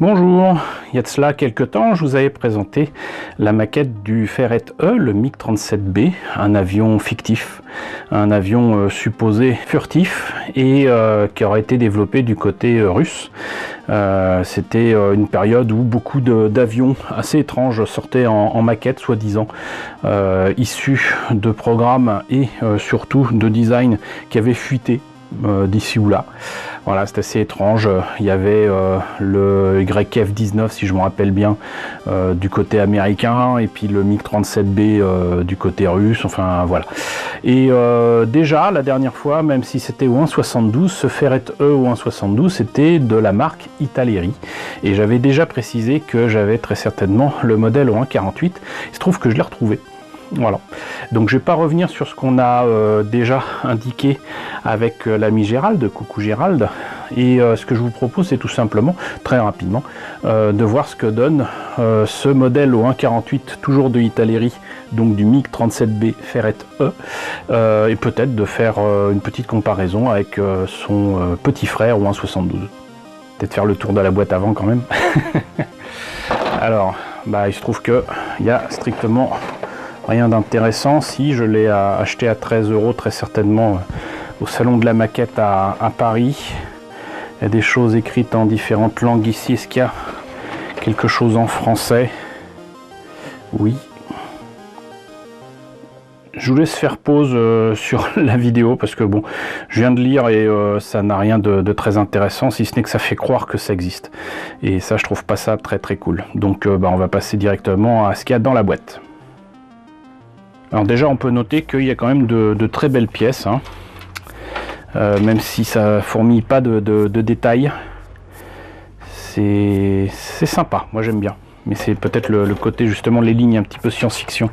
Bonjour, il y a de cela quelques temps, je vous avais présenté la maquette du Ferret E, le MiG-37B, un avion fictif, un avion supposé furtif et qui aurait été développé du côté russe. C'était une période où beaucoup d'avions assez étranges sortaient en maquette, soi-disant, issus de programmes et surtout de design qui avaient fuité d'ici ou là. Voilà, c'est assez étrange. Il y avait le YF-19, si je me rappelle bien, du côté américain, et puis le MiG-37B du côté russe, enfin voilà. Et déjà, la dernière fois, même si c'était au 1,72, ce Ferret E au 1,72, c'était de la marque Italeri. Et j'avais déjà précisé que j'avais très certainement le modèle au 1,48. Il se trouve que je l'ai retrouvé. Voilà, donc je ne vais pas revenir sur ce qu'on a déjà indiqué avec l'ami Gérald, coucou Gérald, et ce que je vous propose c'est tout simplement, très rapidement, de voir ce que donne ce modèle au 1,48, toujours de Italeri, donc du MiG-37B Ferret E, et peut-être de faire une petite comparaison avec son petit frère au 1,72. Peut-être faire le tour de la boîte avant quand même. Alors, il se trouve qu'il y a strictement rien d'intéressant. Si je l'ai acheté à 13 € très certainement au salon de la maquette à Paris. Il y a des choses écrites en différentes langues ici. Est-ce qu'il y a quelque chose en français? Oui. Je vous laisse faire pause sur la vidéo parce que bon, je viens de lire et ça n'a rien de très intéressant, si ce n'est que ça fait croire que ça existe. Et ça, je trouve pas ça très cool. Donc on va passer directement à ce qu'il y a dans la boîte. Alors déjà on peut noter qu'il y a quand même de très belles pièces, hein. Même si ça fourmille pas de détails, c'est sympa, moi j'aime bien. Mais c'est peut-être le côté justement, les lignes un petit peu science-fiction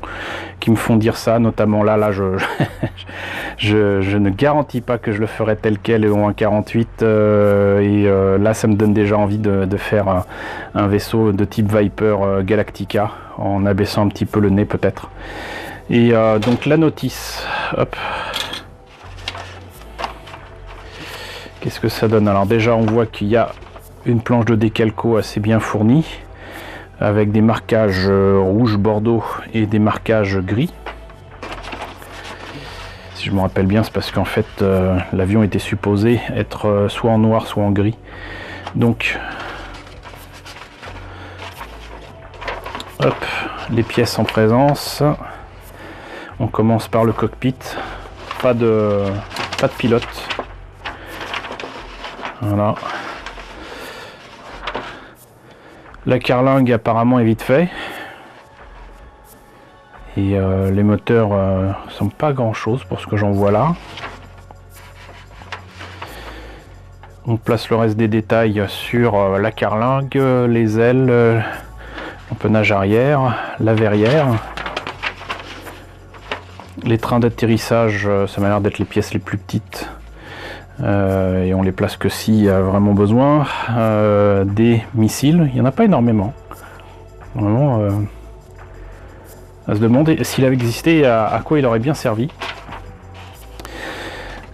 qui me font dire ça, notamment là je ne garantis pas que je le ferai tel quel au 1,48 là ça me donne déjà envie de faire un vaisseau de type Viper Galactica en abaissant un petit peu le nez peut-être. Et donc la notice, hop. Qu'est-ce que ça donne? Alors déjà on voit qu'il y a une planche de décalco assez bien fournie, avec des marquages rouge bordeaux et des marquages gris. Si je me rappelle bien, c'est parce qu'en fait l'avion était supposé être soit en noir soit en gris. Donc hop, les pièces en présence. On commence par le cockpit, pas de pilote. Voilà. La carlingue apparemment est vite fait. Et les moteurs sont pas grand chose pour ce que j'en vois là. On place le reste des détails sur la carlingue, les ailes, l'empennage arrière, la verrière. Les trains d'atterrissage, ça m'a l'air d'être les pièces les plus petites. Et on les place que s'il y a vraiment besoin. Des missiles, il n'y en a pas énormément. Vraiment, à se demander s'il avait existé, à quoi il aurait bien servi.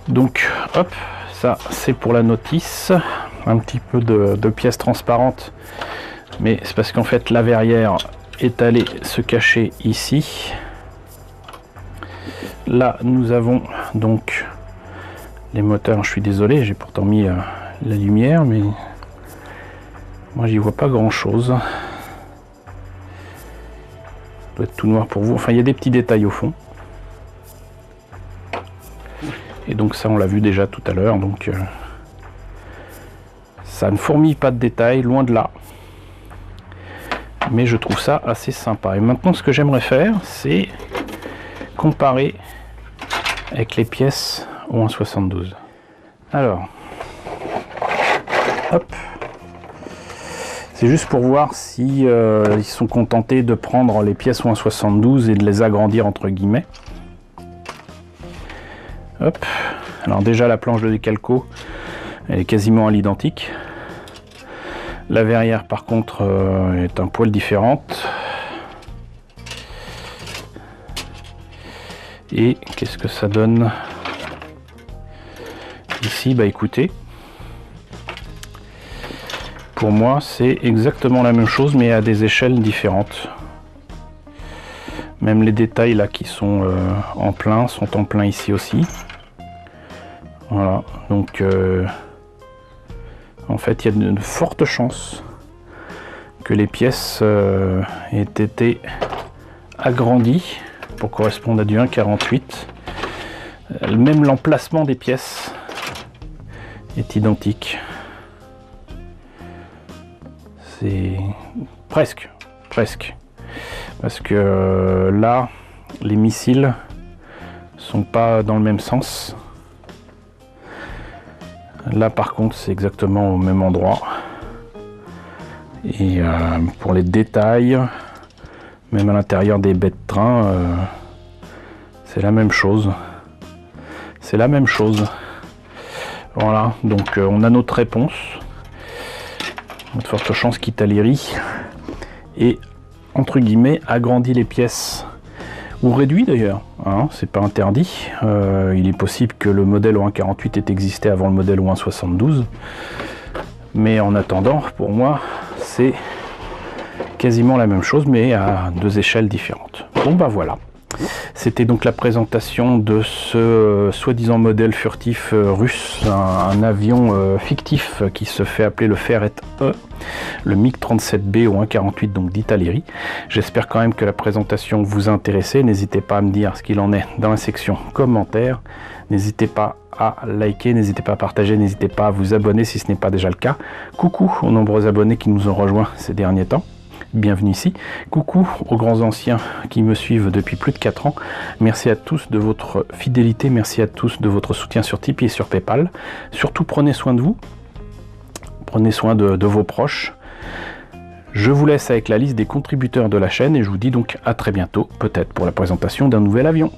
Donc, hop, ça c'est pour la notice. Un petit peu de pièces transparentes. Mais c'est parce qu'en fait la verrière est allée se cacher ici. Là, nous avons donc les moteurs. Je suis désolé, j'ai pourtant mis la lumière, mais moi j'y vois pas grand chose. Ça doit être tout noir pour vous. Enfin, il y a des petits détails au fond. Et donc ça, on l'a vu déjà tout à l'heure. Donc ça ne fourmille pas de détails, loin de là. Mais je trouve ça assez sympa. Et maintenant, ce que j'aimerais faire, c'est comparer avec les pièces au 1,72. Alors, hop, c'est juste pour voir si ils sont contentés de prendre les pièces au 1,72 et de les agrandir entre guillemets. Hop, alors déjà la planche de décalco, elle est quasiment à l'identique. La verrière par contre est un poil différente. Et qu'est-ce que ça donne ici? Écoutez, Pour moi, c'est exactement la même chose, mais à des échelles différentes. Même les détails là qui sont en plein sont en plein ici aussi. Voilà, donc en fait, il y a de fortes chances que les pièces aient été agrandies pour correspondre à du 1,48. Même l'emplacement des pièces est identique. C'est presque. Parce que là, les missiles sont pas dans le même sens. Là, par contre, c'est exactement au même endroit. Et pour les détails, même à l'intérieur des baies de train, c'est la même chose. C'est la même chose. Voilà, donc on a notre réponse. De forte chance qu'Italeri et entre guillemets agrandit les pièces, ou réduit d'ailleurs, hein, c'est pas interdit. Il est possible que le modèle au 1,48 ait existé avant le modèle au 1,72, mais en attendant, pour moi, c'est quasiment la même chose, mais à deux échelles différentes. Bon bah voilà. C'était donc la présentation de ce soi-disant modèle furtif russe, un avion fictif qui se fait appeler le Ferret E, le MiG-37B au 1,48 donc d'Italeri. J'espère quand même que la présentation vous a intéressé. N'hésitez pas à me dire ce qu'il en est dans la section commentaires. N'hésitez pas à liker, n'hésitez pas à partager, n'hésitez pas à vous abonner si ce n'est pas déjà le cas. Coucou aux nombreux abonnés qui nous ont rejoints ces derniers temps. Bienvenue ici. Coucou aux grands anciens qui me suivent depuis plus de 4 ans. Merci à tous de votre fidélité, merci à tous de votre soutien sur Tipeee et sur Paypal. Surtout prenez soin de vous, prenez soin de vos proches. Je vous laisse avec la liste des contributeurs de la chaîne et je vous dis donc à très bientôt, peut-être pour la présentation d'un nouvel avion.